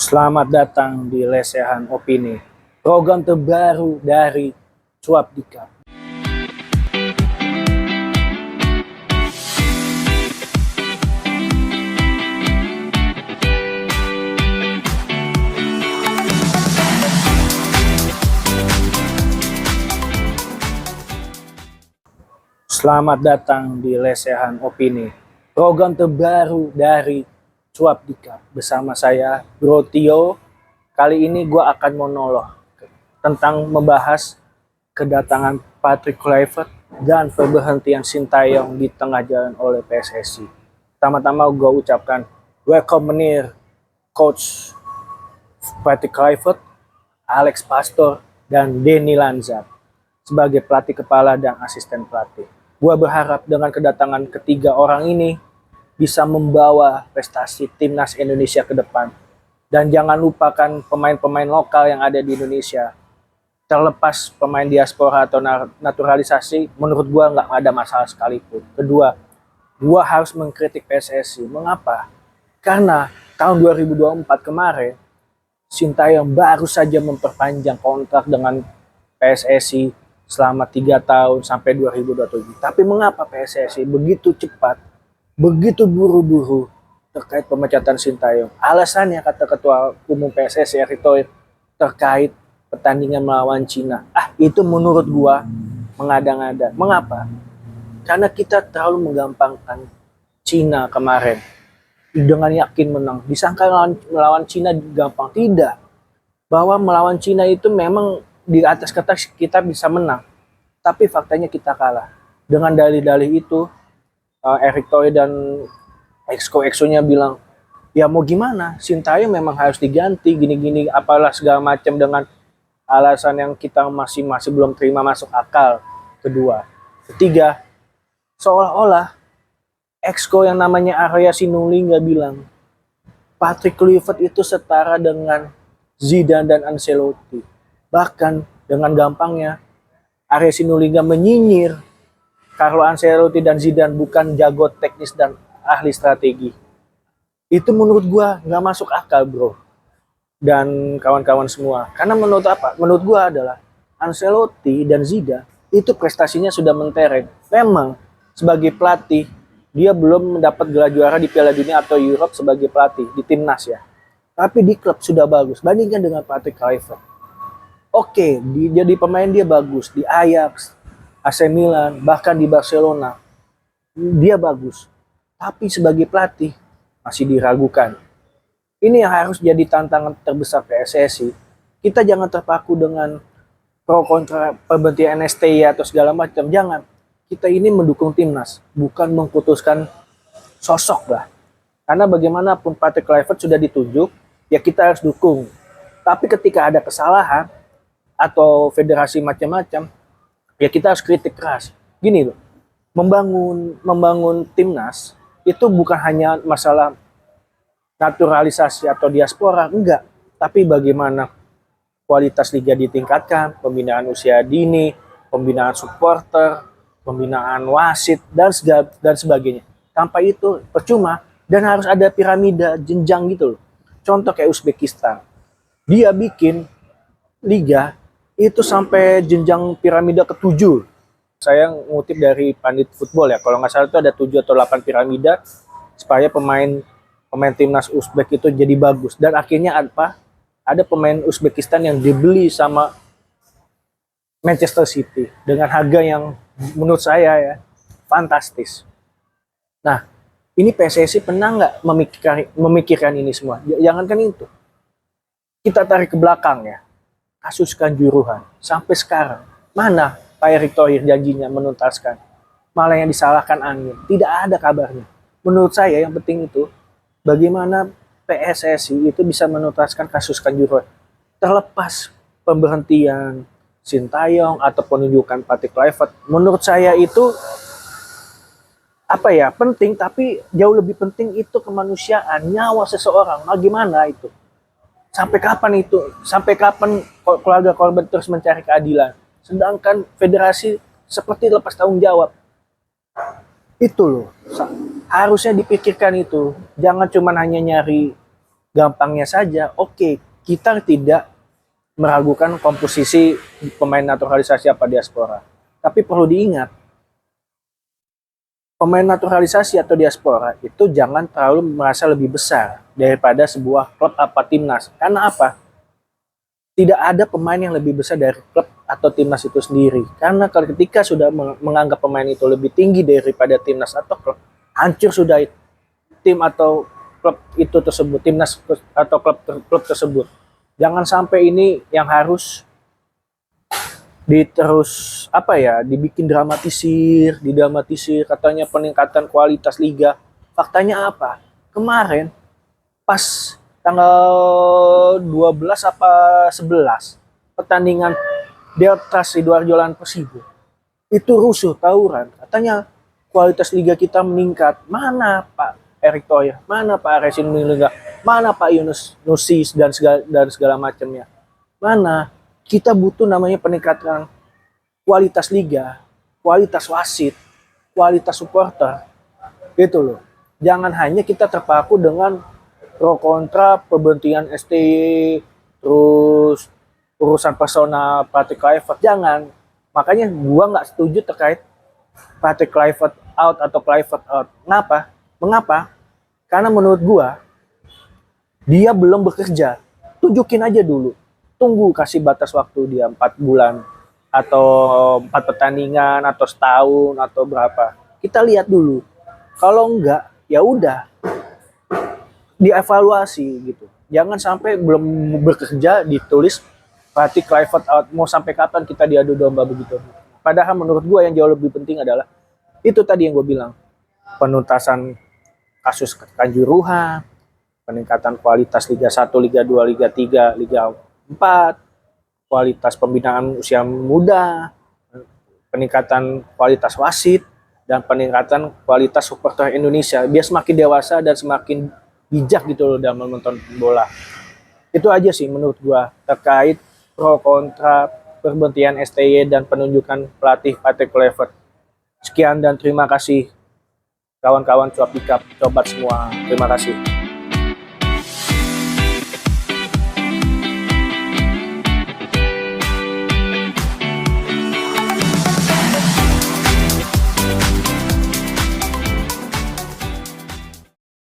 Selamat datang di Lesehan Opini, program terbaru dari Cuap Dikap. Selamat datang di Lesehan Opini, program terbaru dari Cuap Dikap. Bersama saya, Bro Tio. Kali ini gue akan monolog tentang membahas kedatangan Patrick Kluivert dan pemberhentian Sintayong di tengah jalan oleh PSSI. Pertama-tama gue ucapkan welcome menir Coach Patrick Kluivert, Alex Pastor, dan Denny Lanzar sebagai pelatih kepala dan asisten pelatih. Gue berharap dengan kedatangan ketiga orang ini bisa membawa prestasi timnas Indonesia ke depan. Dan jangan lupakan pemain-pemain lokal yang ada di Indonesia. Terlepas pemain diaspora atau naturalisasi, menurut gue nggak ada masalah sekalipun. Kedua, gue harus mengkritik PSSI. Mengapa? Karena tahun 2024 kemarin, Sintayong baru saja memperpanjang kontrak dengan PSSI selama 3 tahun sampai 2027. Tapi mengapa PSSI begitu cepat, begitu buru-buru terkait pemecatan Sintayong? Alasannya, kata Ketua Umum PSSI Erick Thohir, terkait pertandingan melawan Cina. Itu menurut gua mengada-ngada. Mengapa? Karena kita terlalu menggampangkan Cina kemarin dengan yakin menang. Disangka melawan Cina gampang. Tidak. Bahwa melawan Cina itu memang di atas kertas kita bisa menang, tapi faktanya kita kalah. Dengan dalih-dalih itu, Erick Thohir dan exco-nya bilang, ya mau gimana, Sintayong memang harus diganti, gini-gini, apalah segala macam, dengan alasan yang kita masih belum terima masuk akal. Kedua, ketiga, seolah-olah exco yang namanya Arya Sinulinga bilang Patrick Kluivert itu setara dengan Zidane dan Ancelotti. Bahkan dengan gampangnya Arya Sinulinga menyinyir Carlo Ancelotti dan Zidane bukan jago teknis dan ahli strategi. Itu menurut gua nggak masuk akal, bro, dan kawan-kawan semua. Karena menurut apa? Menurut gua adalah Ancelotti dan Zidane itu prestasinya sudah mentereng. Memang sebagai pelatih dia belum mendapat gelar juara di Piala Dunia atau Europe sebagai pelatih di timnas ya. Tapi di klub sudah bagus. Bandingkan dengan Patrick Kluivert. Oke, jadi pemain dia bagus di Ajax, AC Milan, bahkan di Barcelona. Dia bagus. Tapi sebagai pelatih masih diragukan. Ini yang harus jadi tantangan terbesar PSSI. Kita jangan terpaku dengan pro kontra pemberhentian NSTI atau segala macam. Jangan. Kita ini mendukung timnas, bukan mengputuskan sosok lah. Karena bagaimanapun Patrick Kluivert sudah ditunjuk, ya kita harus dukung. Tapi ketika ada kesalahan atau federasi macam-macam, ya kita harus kritik keras. Gini loh, membangun timnas itu bukan hanya masalah naturalisasi atau diaspora, enggak. Tapi bagaimana kualitas liga ditingkatkan, pembinaan usia dini, pembinaan supporter, pembinaan wasit, dan sebagainya. Tanpa itu percuma, dan harus ada piramida jenjang gitu loh. Contoh kayak Uzbekistan, dia bikin liga itu sampai jenjang piramida ke-7. Saya ngutip dari Pandit Football ya, kalau nggak salah itu ada 7 atau 8 piramida supaya pemain timnas Uzbek itu jadi bagus. Dan akhirnya apa? Ada pemain Uzbekistan yang dibeli sama Manchester City dengan harga yang menurut saya ya fantastis. Nah, ini PSSI pernah nggak memikirkan ini semua? Jangankan itu. Kita tarik ke belakang ya. Kasus Kanjuruhan sampai sekarang mana Pak Erick Thohir janjinya menuntaskan, malah yang disalahkan angin, tidak ada kabarnya. Menurut saya yang penting itu bagaimana PSSI itu bisa menuntaskan kasus Kanjuruhan, terlepas pemberhentian Sintayong atau penunjukan Patrick Kluivert. Menurut saya itu apa ya, penting, tapi jauh lebih penting itu kemanusiaan, nyawa seseorang. Bagaimana itu? Sampai kapan itu? Sampai kapan keluarga korban terus mencari keadilan? Sedangkan federasi seperti lepas tanggung jawab. Itu loh. Harusnya dipikirkan itu. Jangan cuma hanya nyari gampangnya saja, oke, kita tidak meragukan komposisi pemain naturalisasi apa diaspora. Tapi perlu diingat, pemain naturalisasi atau diaspora itu jangan terlalu merasa lebih besar daripada sebuah klub apa timnas. Karena apa? Tidak ada pemain yang lebih besar dari klub atau timnas itu sendiri. Karena ketika sudah menganggap pemain itu lebih tinggi daripada timnas atau klub, hancur sudah tim atau klub itu tersebut, timnas atau klub tersebut. Jangan sampai ini yang harus dibikin didramatisir katanya peningkatan kualitas liga. Faktanya apa? Kemarin pas tanggal 12 apa 11 pertandingan Delta Sidoarjo lawan Persibo itu rusuh tawuran, katanya kualitas liga kita meningkat. Mana Pak Erick Thohir, mana Pak Aresin Miliga, mana Pak Yunus Nusis dan segala macamnya. Mana? Kita butuh namanya peningkatan kualitas liga, kualitas wasit, kualitas supporter. Gitu loh. Jangan hanya kita terpaku dengan pro kontra pemberhentian STY, terus urusan personal Patrick Kluivert. Jangan. Makanya gua nggak setuju terkait Patrick Kluivert out atau Kluivert out. Mengapa? Karena menurut gua dia belum bekerja. Tunjukin aja dulu. Tunggu, kasih batas waktu dia 4 bulan atau 4 pertandingan atau setahun atau berapa. Kita lihat dulu. Kalau enggak, ya udah dievaluasi gitu. Jangan sampai belum bekerja ditulis Patrick Kluivert out. Mau sampai kapan kita diadu domba begitu? Padahal menurut gue yang jauh lebih penting adalah itu tadi yang gue bilang, penuntasan kasus Kanjuruhan, peningkatan kualitas Liga 1, Liga 2, Liga 3, Liga 4, kualitas pembinaan usia muda, peningkatan kualitas wasit, dan peningkatan kualitas supporter Indonesia biar semakin dewasa dan semakin bijak gitu loh dalam menonton bola. Itu aja sih menurut gua terkait pro kontra pemberhentian STY dan penunjukan pelatih Patrick Kluivert. Sekian dan terima kasih kawan-kawan Cuap di Cup, sobat semua. Terima kasih.